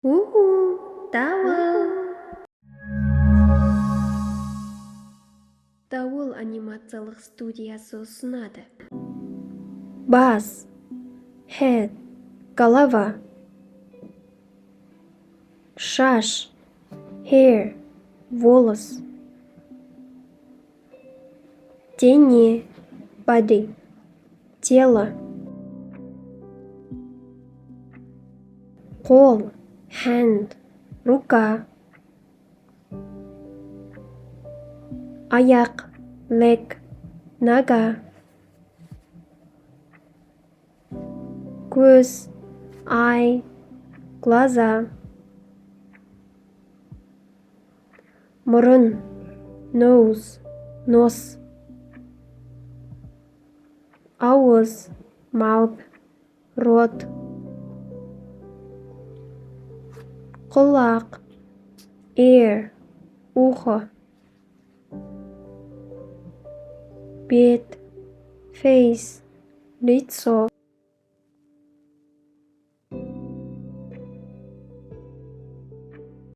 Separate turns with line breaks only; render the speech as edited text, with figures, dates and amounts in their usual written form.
Дауыл. Дауыл анимациялық студиясы ұсынады. Бас, head, голова. Шаш, hair, волос. Дене, body, тело. Қол, hand, рука. Аяқ, leg, нога. Көз, eye, глаза. Мұрын, nose, нос. Ауыз, mouth, рот. Құлақ, ear, ухо. Бет, face, лицо.